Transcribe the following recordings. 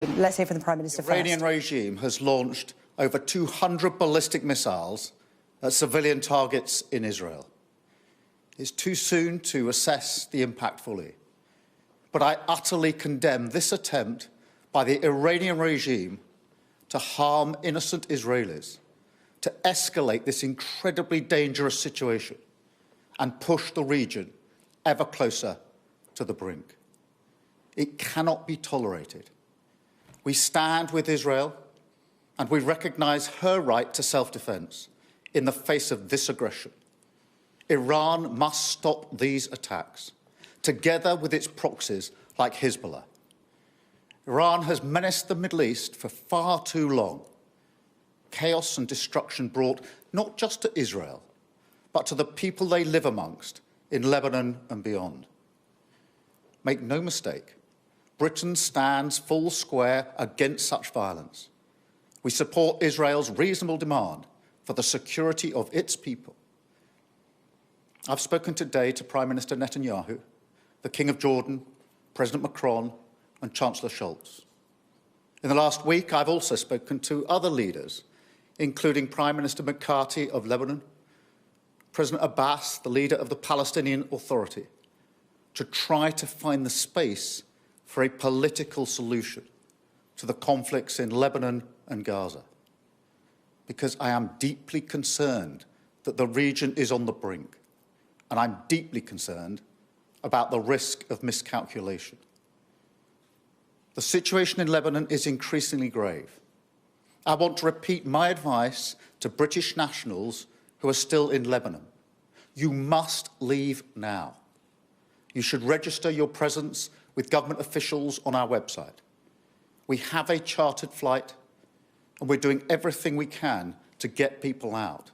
Let's hear from the Prime Minister first. The Iranian regime has launched over 200 ballistic missiles at civilian targets in Israel. It's too soon to assess the impact fully, but I utterly condemn this attempt by the Iranian regime to harm innocent Israelis, to escalate this incredibly dangerous situation and push the region ever closer to the brink. It cannot be tolerated. We stand with Israel and we recognise her right to self-defence in the face of this aggression. Iran must stop these attacks, together with its proxies like Hezbollah. Iran has menaced the Middle East for far too long. Chaos and destruction brought not just to Israel, but to the people they live amongst in Lebanon and beyond. Make no mistake, Britain stands full square against such violence. We support Israel's reasonable demand for the security of its people. I've spoken today to Prime Minister Netanyahu, the King of Jordan, President Macron and Chancellor Scholz. In the last week, I've also spoken to other leaders, including Prime Minister McCarthy of Lebanon, President Abbas, the leader of the Palestinian Authority, to try to find the space for a political solution to the conflicts in Lebanon and Gaza. Because I am deeply concerned that the region is on the brink, and I'm deeply concerned about the risk of miscalculation. The situation in Lebanon is increasingly grave. I want to repeat my advice to British nationals who are still in Lebanon. You must leave now. You should register your presence with government officials on our website. We have a chartered flight and we're doing everything we can to get people out.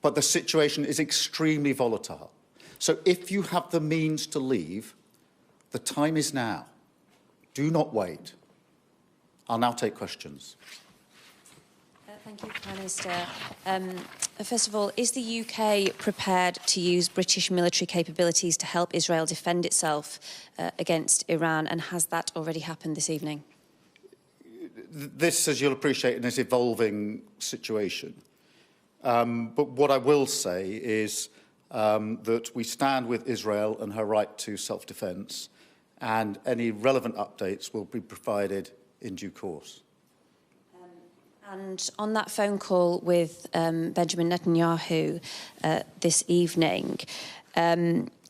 But the situation is extremely volatile. So if you have the means to leave, the time is now. Do not wait. I'll now take questions. Thank you, Prime Minister. First of all, is the UK prepared to use British military capabilities to help Israel defend itself against Iran, and has that already happened this evening? This, as you'll appreciate, is an evolving situation. But what I will say is that we stand with Israel and her right to self-defence, and any relevant updates will be provided in due course. And on that phone call with Benjamin Netanyahu this evening,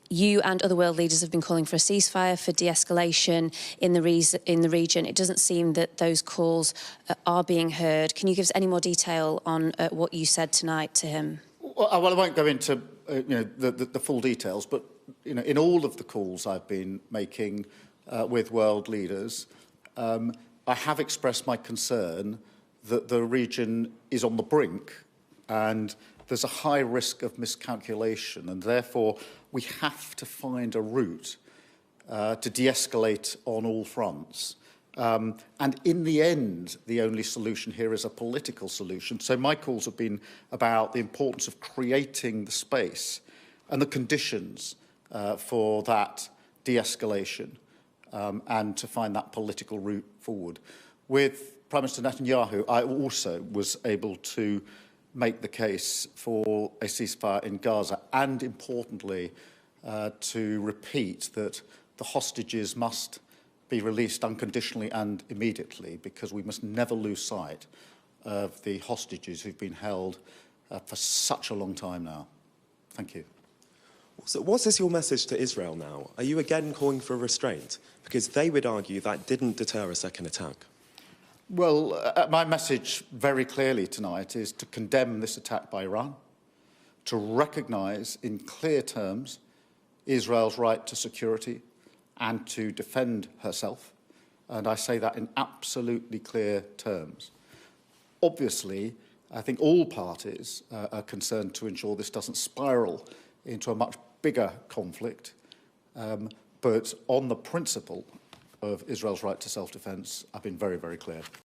you and other world leaders have been calling for a ceasefire, for de-escalation in the region. It doesn't seem that those calls are being heard. Can you give us any more detail on what you said tonight to him? Well, I won't go into the full details, but in all of the calls I've been making with world leaders, I have expressed my concern that the region is on the brink and there's a high risk of miscalculation, and therefore we have to find a route to de-escalate on all fronts. And in the end, the only solution here is a political solution. So my calls have been about the importance of creating the space and the conditions for that de-escalation and to find that political route forward. With Prime Minister Netanyahu, I also was able to make the case for a ceasefire in Gaza and, importantly, to repeat that the hostages must be released unconditionally and immediately, because we must never lose sight of the hostages who've been held for such a long time now. Thank you. So what is your message to Israel now? Are you again calling for restraint? Because they would argue that didn't deter a second attack. Well, my message very clearly tonight is to condemn this attack by Iran, to recognise in clear terms Israel's right to security and to defend herself. And I say that in absolutely clear terms. Obviously, I think all parties are concerned to ensure this doesn't spiral into a much bigger conflict. But on the principle of Israel's right to self-defence, I've been very, very clear.